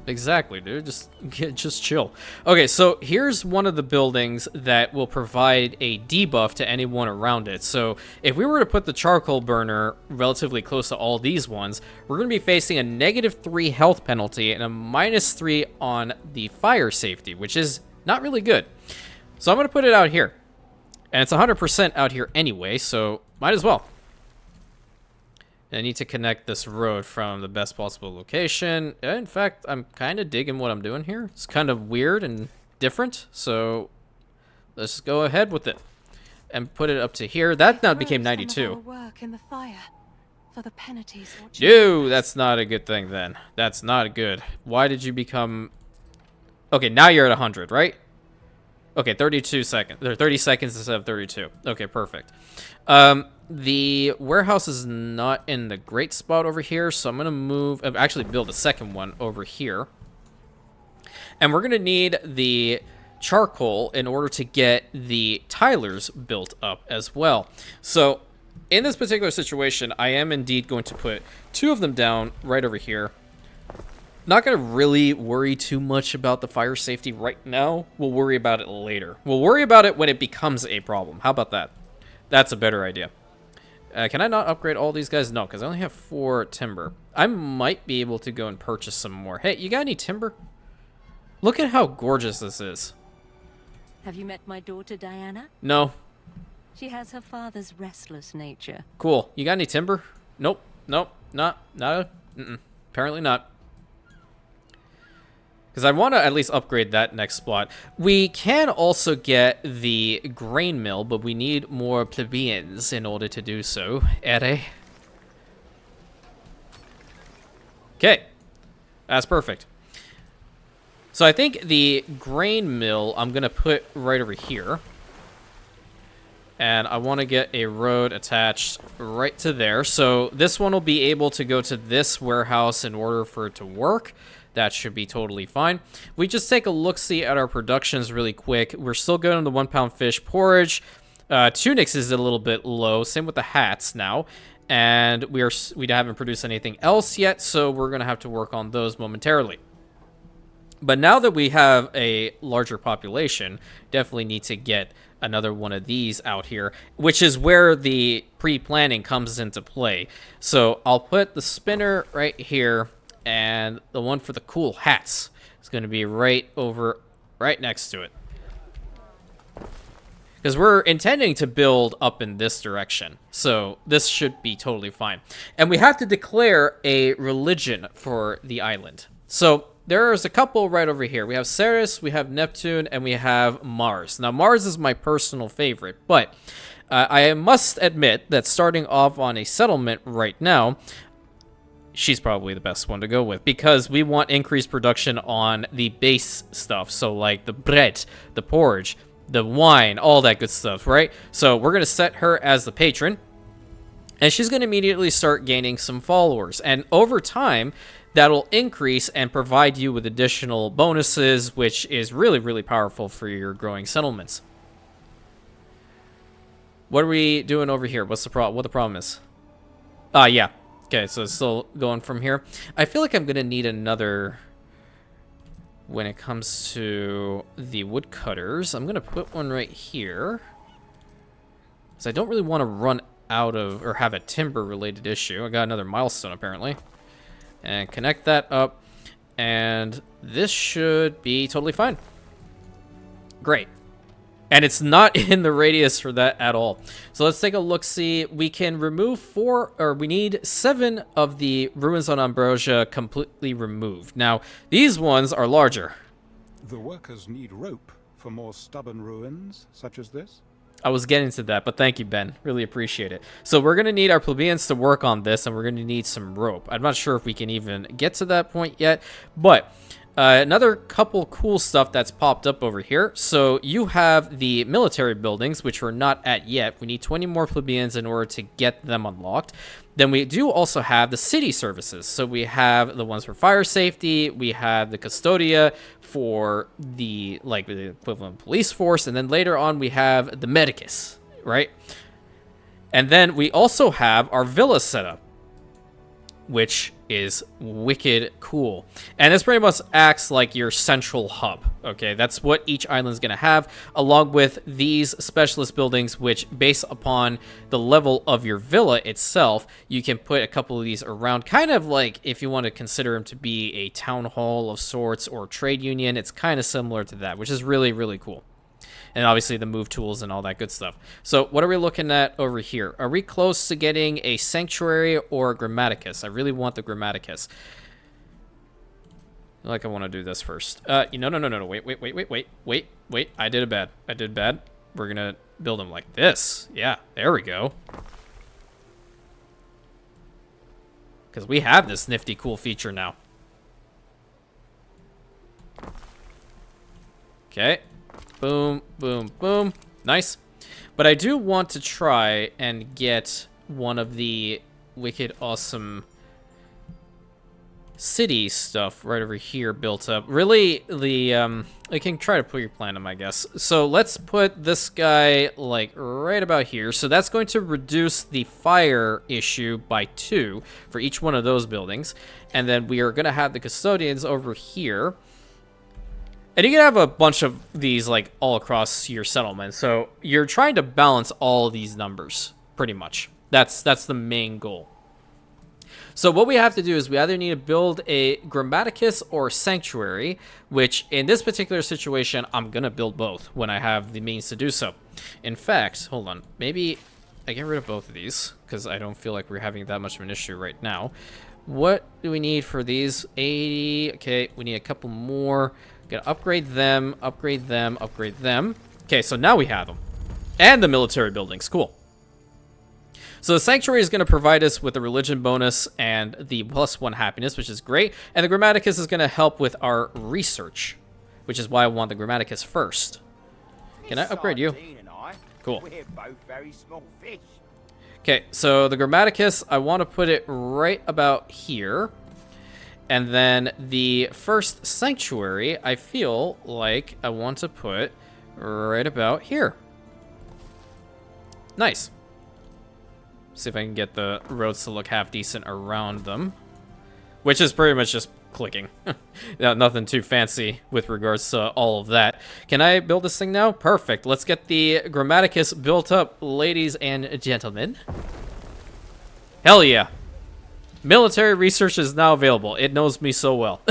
Exactly, dude. Just chill. Okay, so here's one of the buildings that will provide a debuff to anyone around it. So if we were to put the charcoal burner relatively close to all these ones, we're going to be facing a -3 health penalty and a -3 on the fire safety, which is not really good. So I'm going to put it out here. And it's 100% out here anyway, so might as well. And I need to connect this road from the best possible location. In fact, I'm kind of digging what I'm doing here. It's kind of weird and different, so let's go ahead with it and put it up to here. That now became 92. Work in the fire for the penalties. No, that's not a good thing then. That's not good. Why did you become... Okay, now you're at 100, right? Okay, 32 seconds. 30 seconds instead of 32. Okay, perfect. The warehouse is not in the great spot over here, so I'm going to move... actually build a second one over here. And we're going to need the charcoal in order to get the tilers built up as well. So, in this particular situation, I am indeed going to put 2 of them down right over here. Not going to really worry too much about the fire safety right now. We'll worry about it later. We'll worry about it when it becomes a problem. How about that? That's a better idea. Can I not upgrade all these guys? No, because I only have 4 timber. I might be able to go and purchase some more. Hey, you got any timber? Look at how gorgeous this is. Have you met my daughter, Diana? No. She has her father's restless nature. Cool. You got any timber? Nope. Nope. Not. Apparently not. Because I want to at least upgrade that next spot. We can also get the grain mill, but we need more plebeians in order to do so. Ere. Okay. That's perfect. So I think the grain mill I'm going to put right over here. And I want to get a road attached right to there. So this one will be able to go to this warehouse in order for it to work. That should be totally fine. We just take a look-see at our productions really quick. We're still good on the 1-pound fish porridge. Tunics is a little bit low. Same with the hats now. And we haven't produced anything else yet, so we're going to have to work on those momentarily. But now that we have a larger population, definitely need to get another one of these out here, which is where the pre-planning comes into play. So I'll put the spinner right here, and the one for the cool hats is going to be right next to it. Because we're intending to build up in this direction. So this should be totally fine. And we have to declare a religion for the island. So there's a couple right over here. We have Ceres, we have Neptune, and we have Mars. Now, Mars is my personal favorite. But I must admit that starting off on a settlement right now, she's probably the best one to go with. Because we want increased production on the base stuff. So like the bread, the porridge, the wine, all that good stuff, right? So we're going to set her as the patron, and she's going to immediately start gaining some followers. And over time, that'll increase and provide you with additional bonuses, which is really, really powerful for your growing settlements. What are we doing over here? What's the problem? What the problem is? Yeah. Okay, so it's still going from here. I feel like I'm going to need another... When it comes to the woodcutters, I'm going to put one right here. Because I don't really want to run out of, or have a timber-related issue. I got another milestone, apparently. And connect that up. And this should be totally fine. Great. And it's not in the radius for that at all. So let's take a look-see. We can remove we need 7 of the ruins on Ambrosia completely removed. Now, these ones are larger. The workers need rope for more stubborn ruins such as this? I was getting to that, but thank you, Ben. Really appreciate it. So we're going to need our plebeians to work on this, and we're going to need some rope. I'm not sure if we can even get to that point yet, but... another couple cool stuff that's popped up over here. So you have the military buildings, which we're not at yet. We need 20 more plebeians in order to get them unlocked. Then we do also have the city services. So we have the ones for fire safety. We have the custodia for the equivalent police force. And then later on, we have the medicus, right? And then we also have our villa setup, which is wicked cool. And this pretty much acts like your central hub, okay? That's what each island is going to have, along with these specialist buildings, which, based upon the level of your villa itself, you can put a couple of these around, kind of like if you want to consider them to be a town hall of sorts or trade union. It's kind of similar to that, which is really, really cool. And obviously the move tools and all that good stuff. So what are we looking at over here? Are we close to getting a sanctuary or a grammaticus? I really want the grammaticus. I want to do this first. No. Wait. I did it bad. We're going to build them like this. Yeah, there we go. Because we have this nifty cool feature now. Okay. Boom, boom, boom. Nice. But I do want to try and get one of the wicked awesome city stuff right over here built up. Really, I can try to put your platinum, I guess. So let's put this guy like right about here. So that's going to reduce the fire issue by 2 for each one of those buildings. And then we are going to have the custodians over here. And you can have a bunch of these like all across your settlement. So you're trying to balance all of these numbers pretty much. That's the main goal. So what we have to do is we either need to build a grammaticus or sanctuary, which in this particular situation, I'm going to build both when I have the means to do so. In fact, hold on. Maybe I get rid of both of these because I don't feel like we're having that much of an issue right now. What do we need for these? 80. Okay, we need a couple more. Gonna upgrade them, upgrade them, upgrade them. Okay, so now we have them. And the military buildings. Cool. So the sanctuary is going to provide us with the religion bonus and the +1 happiness, which is great. And the grammaticus is going to help with our research, which is why I want the grammaticus first. Can I upgrade you? Cool. We're both very small fish. Okay, so the grammaticus, I want to put it right about here. And then the first sanctuary, I feel like I want to put right about here. Nice. See if I can get the roads to look half decent around them. Which is pretty much just clicking. Nothing too fancy with regards to all of that. Can I build this thing now? Perfect. Let's get the Grammaticus built up, ladies and gentlemen. Hell yeah. Military research is now available. It knows me so well.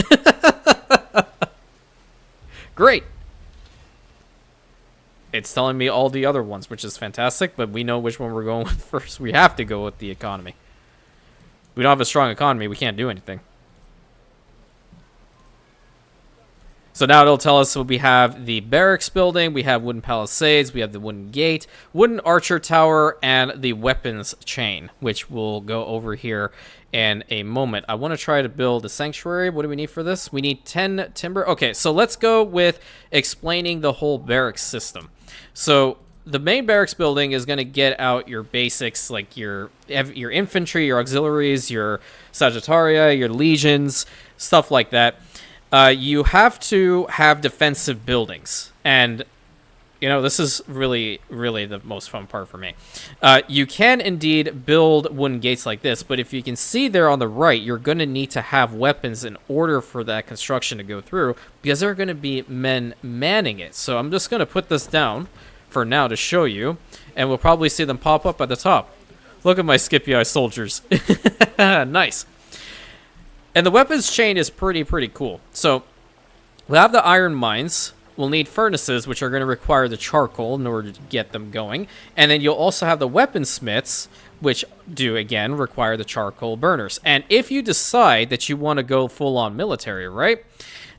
Great. It's telling me all the other ones, which is fantastic, but we know which one we're going with first. We have to go with the economy. We don't have a strong economy, we can't do anything. So now it'll tell us we have the barracks building, we have wooden palisades, we have the wooden gate, wooden archer tower, and the weapons chain, which we'll go over here in a moment. I want to try to build a sanctuary. What do we need for this? We need 10 timber. Okay, so let's go with explaining the whole barracks system. So the main barracks building is going to get out your basics, like your infantry, your auxiliaries, your Sagittaria, your legions, stuff like that. You have to have defensive buildings, and you know, this is really the most fun part for me. You can indeed build wooden gates like this, but if you can see there on the right, you're going to need to have weapons in order for that construction to go through, because there are going to be men manning it. So I'm just going to put this down for now to show you, and we'll probably see them pop up at the top. Look at my Scipii soldiers. Nice. And the weapons chain is pretty cool. So we'll have the iron mines. We'll need furnaces, which are going to require the charcoal in order to get them going. And then you'll also have the weaponsmiths, which do, again, require the charcoal burners. And if you decide that you want to go full-on military, right,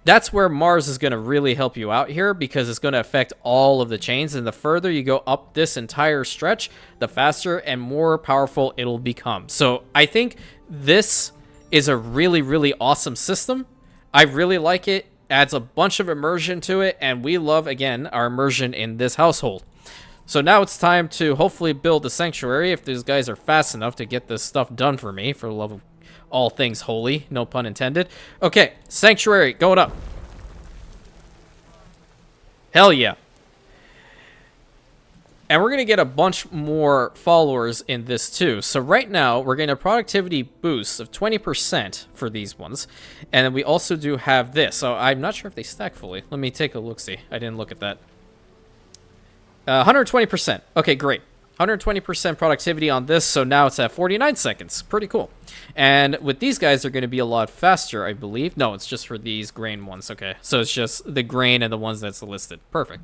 that's where Mars is going to really help you out here, because it's going to affect all of the chains. And the further you go up this entire stretch, the faster and more powerful it'll become. So I think this is a really awesome system. I really like it. Adds a bunch of immersion to it, and we love, again, our immersion in this household. So now it's time to hopefully build the sanctuary, if these guys are fast enough to get this stuff done for me, for the love of all things holy, no pun intended. Okay, sanctuary, going up. Hell yeah. And we're going to get a bunch more followers in this too. So right now, we're getting a productivity boost of 20% for these ones. And then we also do have this. So I'm not sure if they stack fully. Let me take a look-see. I didn't look at that. 120%. Okay, great. 120% productivity on this, so now it's at 49 seconds. Pretty cool. And with these guys, they're going to be a lot faster, I believe. No, it's just for these grain ones. Okay, so it's just the grain and the ones that's listed. Perfect.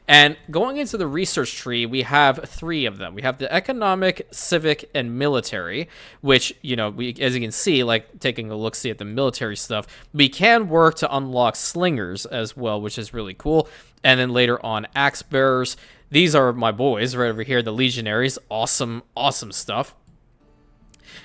And going into the research tree, we have 3 of them. We have the economic, civic, and military, which, you know, we, as you can see, like taking a look-see at the military stuff, we can work to unlock slingers as well, which is really cool. And then later on, axe bearers. These are my boys right over here, the legionaries. Awesome stuff.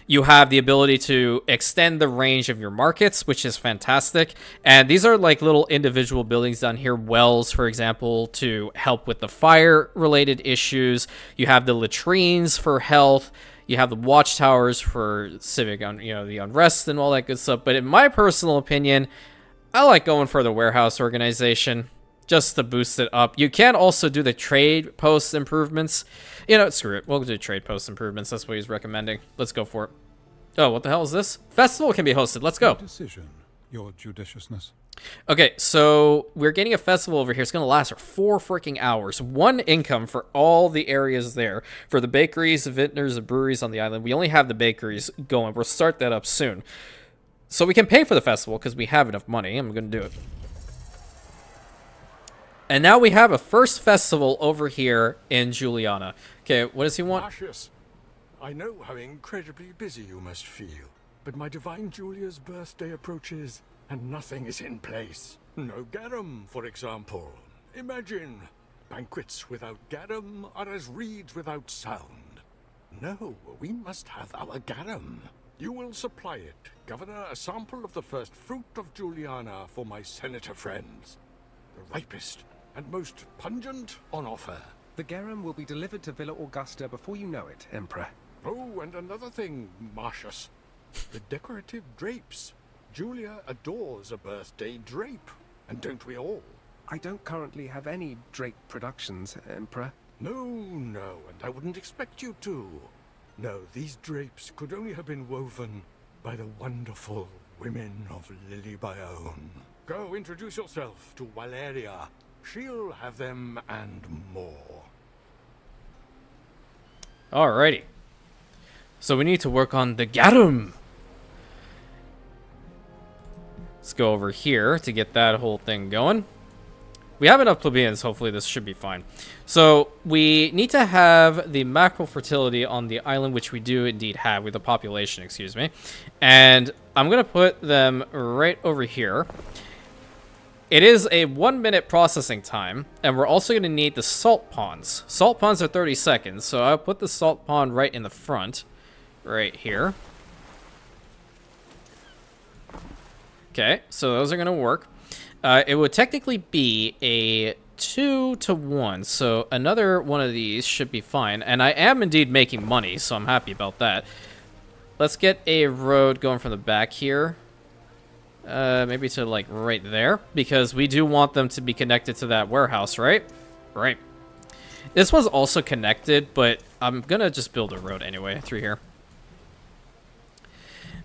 You have the ability to extend the range of your markets, which is fantastic. And these are like little individual buildings down here. Wells, for example, to help with the fire-related issues. You have the latrines for health. You have the watchtowers for civic, the unrest and all that good stuff. But in my personal opinion, I like going for the warehouse organization, just to boost it up. You can also do the trade post improvements. You know, screw it. We'll do trade post improvements. That's what he's recommending. Let's go for it. Oh, what the hell is this? Festival can be hosted. Let's go. Your decision, your judiciousness. Okay, so we're getting a festival over here. It's going to last for 4 freaking hours. 1 income for all the areas there. For the bakeries, the vintners, the breweries on the island. We only have the bakeries going. We'll start that up soon. So we can pay for the festival because we have enough money. I'm going to do it. And now we have a first festival over here in Juliana. Okay, what does he want? Marcius, I know how incredibly busy you must feel, but my divine Julia's birthday approaches, and nothing is in place. No garum, for example. Imagine, banquets without garum are as reeds without sound. No, we must have our garum. You will supply it, Governor, a sample of the first fruit of Juliana for my senator friends. The ripest and most pungent on offer. The garum will be delivered to Villa Augusta before you know it, Emperor. Oh, and another thing, Marcius. The decorative drapes. Julia adores a birthday drape. And don't we all? I don't currently have any drape productions, Emperor. No, and I wouldn't expect you to. No, these drapes could only have been woven by the wonderful women of Lily Bayonne. Go introduce yourself to Valeria. She'll have them and more. Alrighty. So we need to work on the Garum. Let's go over here to get that whole thing going. We have enough plebeians, hopefully this should be fine. So we need to have the macro fertility on the island, which we do indeed have with the population, excuse me. And I'm going to put them right over here. It is a 1-minute processing time, and we're also going to need the salt ponds. Salt ponds are 30 seconds, so I'll put the salt pond right in the front, right here. Okay, so those are going to work. It would technically be a 2-to-1, so another one of these should be fine. And I am indeed making money, so I'm happy about that. Let's get a road going from the back here. Maybe to, like, right there, because we do want them to be connected to that warehouse, right? Right. This was also connected, but I'm gonna just build a road anyway through here.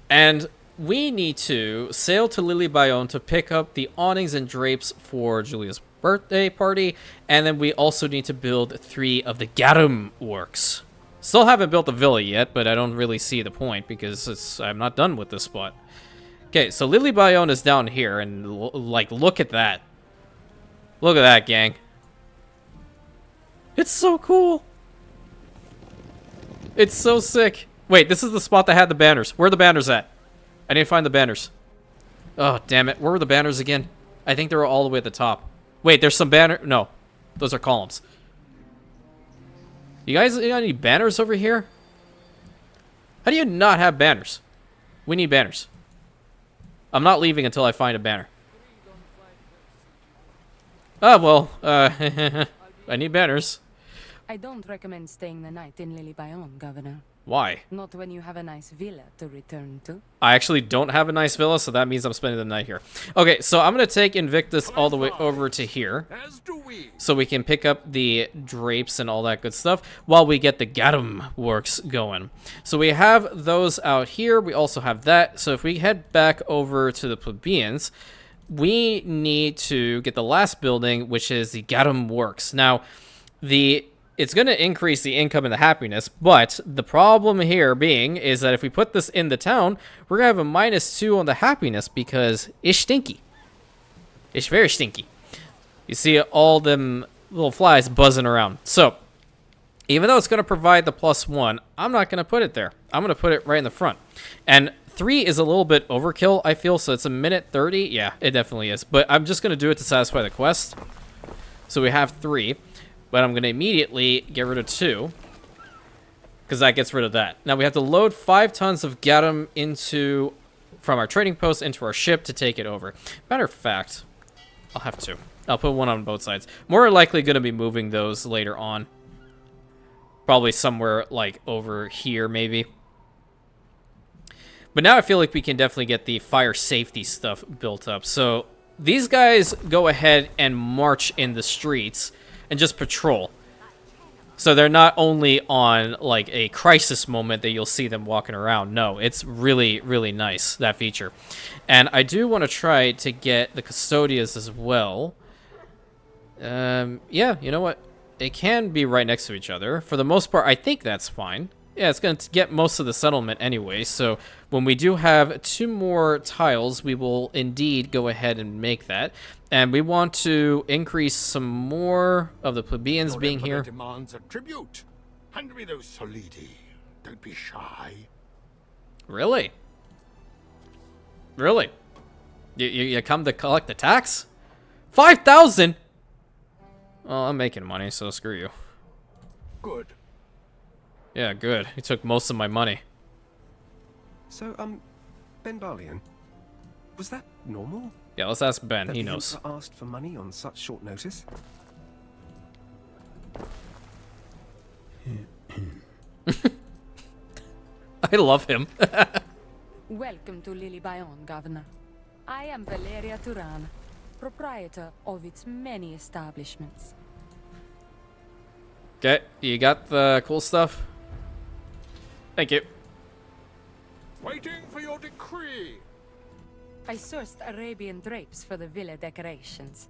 And we need to sail to Lily Bayonne to pick up the awnings and drapes for Julia's birthday party, and then we also need to build 3 of the Garum works. Still haven't built a villa yet, but I don't really see the point because I'm not done with this spot. Okay, so Lily Bayonne is down here, and like, look at that. Look at that, gang. It's so cool. It's so sick. Wait, this is the spot that had the banners. Where are the banners at? I need to find the banners. Oh, damn it. Where were the banners again? I think they were all the way at the top. Wait, there's some banner. No, those are columns. You guys got any banners over here? How do you not have banners? We need banners. I'm not leaving until I find a banner. Oh, well, I need banners. I don't recommend staying the night in Lily Bayonne, Governor. Why? Not when you have a nice villa to return to. I actually don't have a nice villa, so that means I'm spending the night here. Okay, so I'm going to take Invictus all the way over to here. As do we. So we can pick up the drapes and all that good stuff while we get the Garum works going. So we have those out here. We also have that. So if we head back over to the plebeians, we need to get the last building, which is the Garum works. Now, it's going to increase the income and the happiness, but the problem here being is that if we put this in the town, we're going to have a -2 on the happiness because it's stinky. It's very stinky. You see all them little flies buzzing around. So, even though it's going to provide the +1, I'm not going to put it there. I'm going to put it right in the front. And 3 is a little bit overkill, I feel, so it's a 1:30. Yeah, it definitely is. But I'm just going to do it to satisfy the quest. So we have 3. But I'm going to immediately get rid of 2. Because that gets rid of that. Now we have to load 5 tons of Garum from our trading post into our ship to take it over. Matter of fact, I'll have 2. I'll put 1 on both sides. More likely going to be moving those later on. Probably somewhere like over here maybe. But now I feel like we can definitely get the fire safety stuff built up. So these guys go ahead and march in the streets and just patrol. So they're not only on like a crisis moment that you'll see them walking around. No, it's really, really nice, that feature. And I do want to try to get the custodians as well. Yeah, you know what? It can be right next to each other. For the most part, I think that's fine. Yeah, it's going to get most of the settlement anyway. So when we do have 2 more tiles, we will indeed go ahead and make that. And we want to increase some more of the plebeians Your being Emperor here. demands a tribute. Hand me those solidi. Don't be shy. Really? Really? You come to collect the tax? 5,000? Well, I'm making money, so screw you. Good. Yeah, good. He took most of my money. So, Ben Barlian, was that normal? Yeah, let's ask Ben. That He the knows. Emperor asked for money on such short notice? I love him. Welcome to Lily Bayonne, Governor. I am Valeria Turan, proprietor of its many establishments. Okay, you got the cool stuff? Thank you. Waiting for your decree. I sourced Arabian drapes for the villa decorations.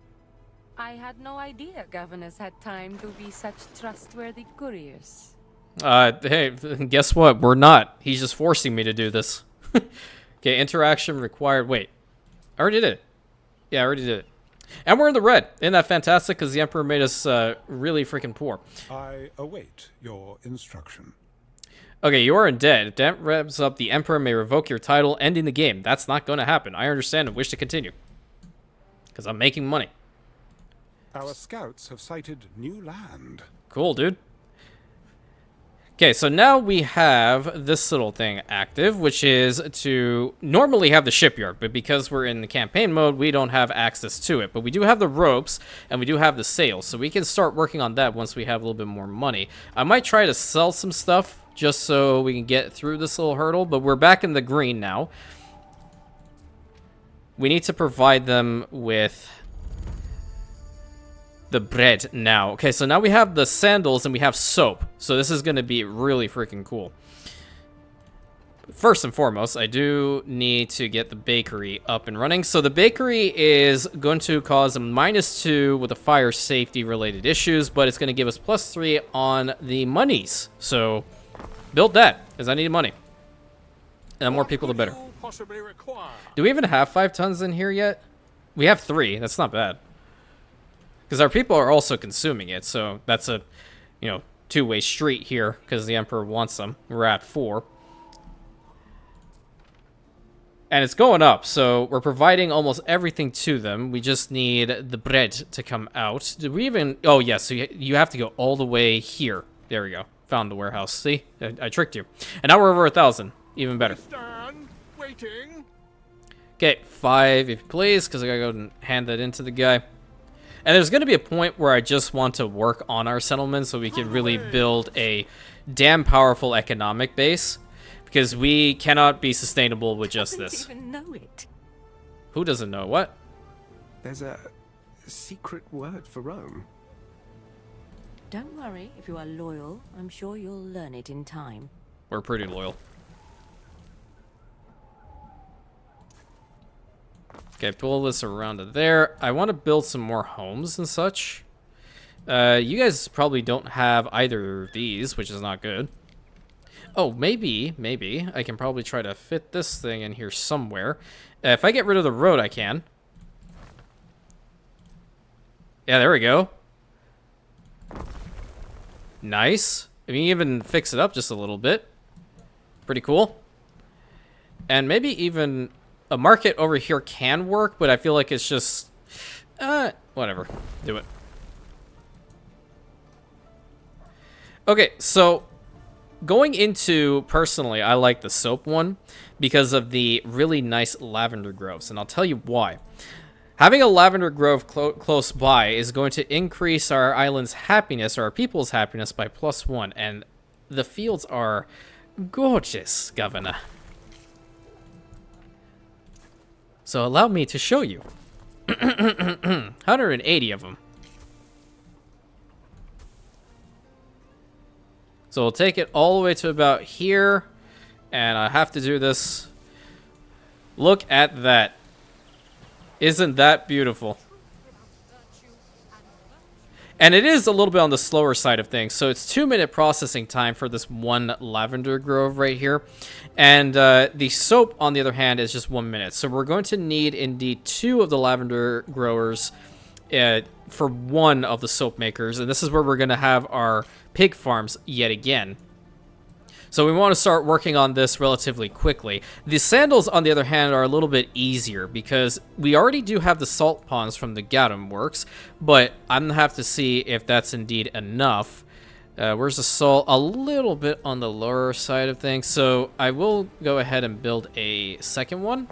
I had no idea governors had time to be such trustworthy couriers. Hey, guess what? We're not. He's just forcing me to do this. Okay, interaction required. Wait, I already did it. Yeah, I already did it. And we're in the red. Isn't that fantastic? Because the Emperor made us really freaking poor. I await your instruction. Okay, you are undead. If that revs up, the Emperor may revoke your title, ending the game. That's not going to happen. I understand and wish to continue. Because I'm making money. Our scouts have sighted new land. Cool, dude. Okay, so now we have this little thing active, which is to normally have the shipyard, but because we're in the campaign mode, we don't have access to it. But we do have the ropes, and we do have the sails, so we can start working on that once we have a little bit more money. I might try to sell some stuff, just so we can get through this little hurdle, but we're back in the green now. We need to provide them with the bread now. Okay, so now we have the sandals and we have soap. So this is going to be really freaking cool. First and foremost, I do need to get the bakery up and running. So the bakery is going to cause a -2 with the fire safety related issues, but it's going to give us +3 on the monies. So build that, because I need money. And the more people, the better. Do we even have 5 tons in here yet? We have 3. That's not bad. Because our people are also consuming it, so that's a, you know, two-way street here, because the Emperor wants them. We're at 4. And it's going up, so we're providing almost everything to them. We just need the bread to come out. Did we even... Oh, yes, so you have to go all the way here. There we go. Found the warehouse. See? I tricked you. And now we're over 1,000. Even better. Waiting. Okay, 5, if you please, because I gotta go and hand that in to the guy. And there's going to be a point where I just want to work on our settlement so we can really build a damn powerful economic base. Because we cannot be sustainable with just this. I didn't even know it. Who doesn't know? What? There's a secret word for Rome. Don't worry, if you are loyal, I'm sure you'll learn it in time. We're pretty loyal. Okay, pull this around to there. I want to build some more homes and such. You guys probably don't have either of these, which is not good. Oh, maybe I can probably try to fit this thing in here somewhere. If I get rid of the road, I can. Yeah, there we go. Nice. I mean, even fix it up just a little bit. Pretty cool. And maybe even a market over here can work, but I feel like it's just... whatever. Do it. Okay, so... going into, personally, I like the soap one because of the really nice lavender groves, and I'll tell you why. Having a lavender grove close by is going to increase our island's happiness, or our people's happiness, by +1, and the fields are gorgeous, Governor. So allow me to show you. 180 of them. So we'll take it all the way to about here, and I have to do this. Look at that. Isn't that beautiful? And it is a little bit on the slower side of things, so it's 2-minute processing time for this one lavender grove right here. And the soap, on the other hand, is just 1 minute. So we're going to need, indeed, 2 of the lavender growers for 1 of the soap makers. And this is where we're going to have our pig farms yet again. So we want to start working on this relatively quickly. The sandals, on the other hand, are a little bit easier because we already do have the salt ponds from the Gatum works, but I'm going to have to see if that's indeed enough. Where's the salt? A little bit on the lower side of things, so I will go ahead and build a second one.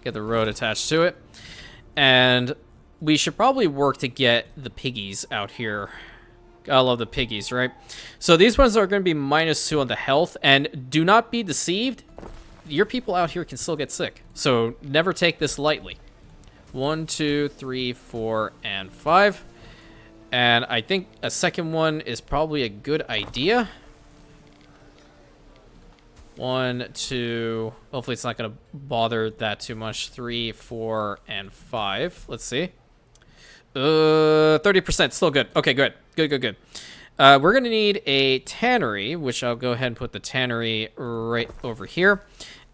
Get the road attached to it. And we should probably work to get the piggies out here. I love the piggies, right? So these ones are going to be -2 on the health, and do not be deceived. Your people out here can still get sick, so never take this lightly. 1, 2, 3, 4, and 5. And I think a second one is probably a good idea. 1, 2. Hopefully it's not going to bother that too much. 3, 4, and 5. Let's see. 30%. Still good. Okay, good. Good. We're going to need a tannery, which I'll go ahead and put the tannery right over here.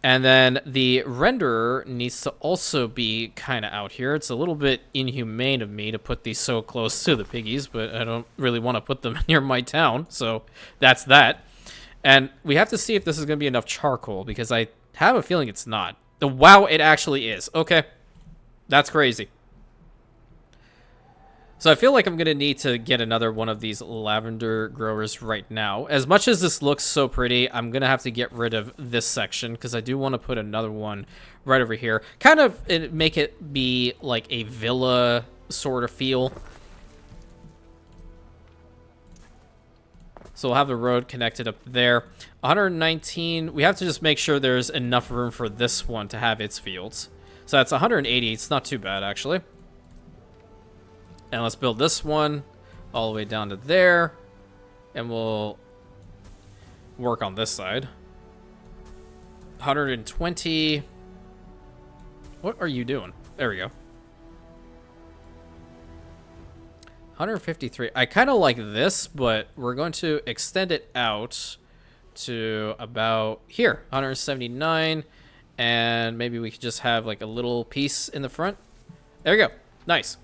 And then the renderer needs to also be kind of out here. It's a little bit inhumane of me to put these so close to the piggies, but I don't really want to put them near my town. So that's that. And we have to see if this is going to be enough charcoal, because I have a feeling it's not. Wow, it actually is. Okay. That's crazy. So I feel like I'm going to need to get another one of these lavender growers right now. As much as this looks so pretty, I'm going to have to get rid of this section, because I do want to put another one right over here. Kind of make it be like a villa sort of feel. So we'll have the road connected up there. 119. We have to just make sure there's enough room for this one to have its fields. So that's 180. It's not too bad, actually. And let's build this one all the way down to there. And we'll work on this side. 120. What are you doing? There we go. 153. I kind of like this, but we're going to extend it out to about here. 179. And maybe we could just have like a little piece in the front. There we go. Nice.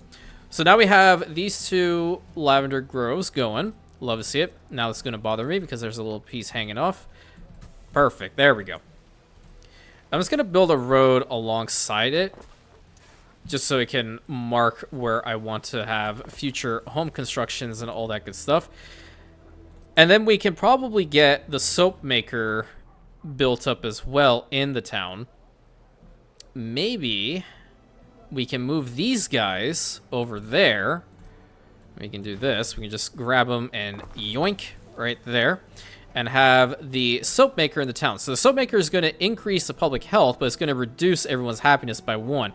So now we have these two lavender groves going. Love to see it. Now it's going to bother me because there's a little piece hanging off. Perfect. There we go. I'm just going to build a road alongside it, just so it can mark where I want to have future home constructions and all that good stuff. And then we can probably get the soap maker built up as well in the town. Maybe we can move these guys over there. We can do this. We can just grab them and yoink right there. And have the soap maker in the town. So the soap maker is going to increase the public health, but it's going to reduce everyone's happiness by 1.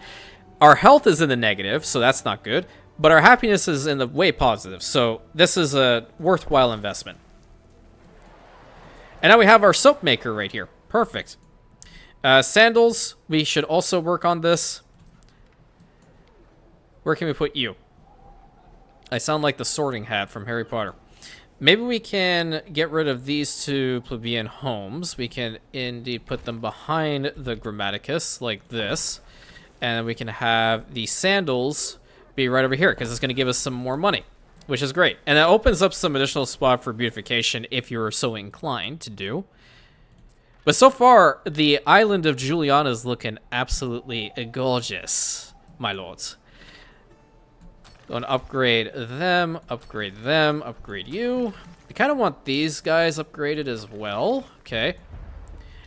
Our health is in the negative, so that's not good. But our happiness is in the way positive. So this is a worthwhile investment. And now we have our soap maker right here. Perfect. Sandals, we should also work on this. Where can we put you? I sound like the sorting hat from Harry Potter. Maybe we can get rid of these two plebeian homes. We can indeed put them behind the Grammaticus like this. And we can have the sandals be right over here, because it's going to give us some more money, which is great. And that opens up some additional spot for beautification if you're so inclined to do. But so far, the island of Juliana is looking absolutely gorgeous, my lords. Going to upgrade them, upgrade you. We kind of want these guys upgraded as well. Okay.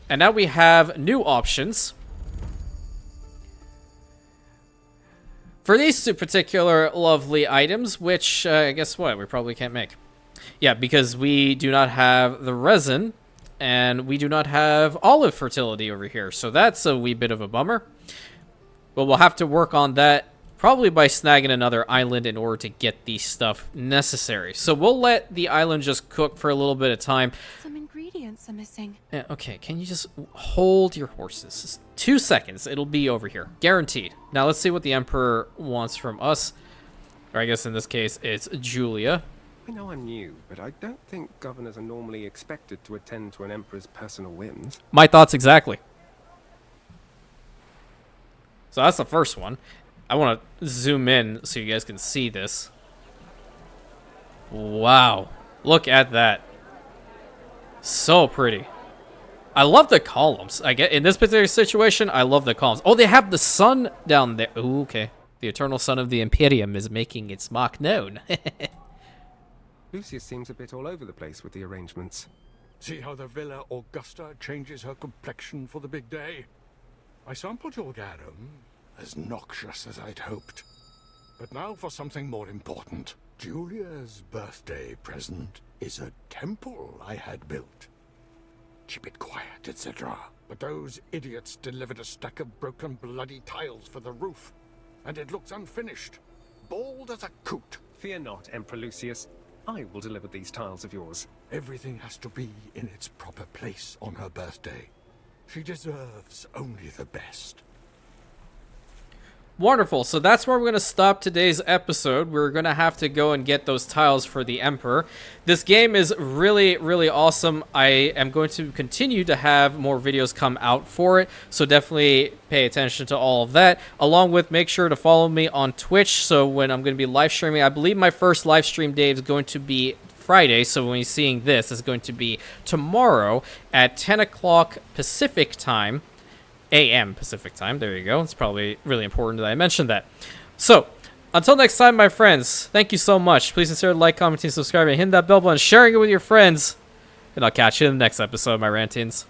And now we have new options. For these two particular lovely items, which, guess what? We probably can't make. Yeah, because we do not have the resin, and we do not have olive fertility over here. So that's a wee bit of a bummer. But we'll have to work on that, probably by snagging another island in order to get the stuff necessary. So we'll let the island just cook for a little bit of time. Some ingredients are missing. Okay, can you just hold your horses? Just 2 seconds. It'll be over here. Guaranteed. Now let's see what the Emperor wants from us. Or I guess in this case, it's Julia. I know I'm new, but I don't think governors are normally expected to attend to an emperor's personal whims. My thoughts exactly. So that's the first one. I want to zoom in so you guys can see this. Wow. Look at that. So pretty. I love the columns. I get in this particular situation, I love the columns. Oh, they have the sun down there. Ooh, okay. The eternal sun of the Imperium is making its mark known. Lucius seems a bit all over the place with the arrangements. See how the Villa Augusta changes her complexion for the big day? I sampled your garum. As noxious as I'd hoped. But now for something more important. Julia's birthday present is a temple I had built. Keep it quiet, etc. But those idiots delivered a stack of broken bloody tiles for the roof, and it looks unfinished. Bald as a coot. Fear not, Emperor Lucius. I will deliver these tiles of yours. Everything has to be in its proper place on her birthday. She deserves only the best. Wonderful. So that's where we're going to stop today's episode. We're going to have to go and get those tiles for the Emperor. This game is really, really awesome. I am going to continue to have more videos come out for it. So definitely pay attention to all of that. Along with, make sure to follow me on Twitch. So when I'm going to be live streaming, I believe my first live stream day is going to be Friday. So when you're seeing this, it's going to be tomorrow at 10 o'clock Pacific time. AM Pacific time. There you go. It's probably really important that I mentioned that. So, until next time, my friends, thank you so much. Please consider like, commenting, subscribing, hitting that bell button, sharing it with your friends. And I'll catch you in the next episode, my Rantians.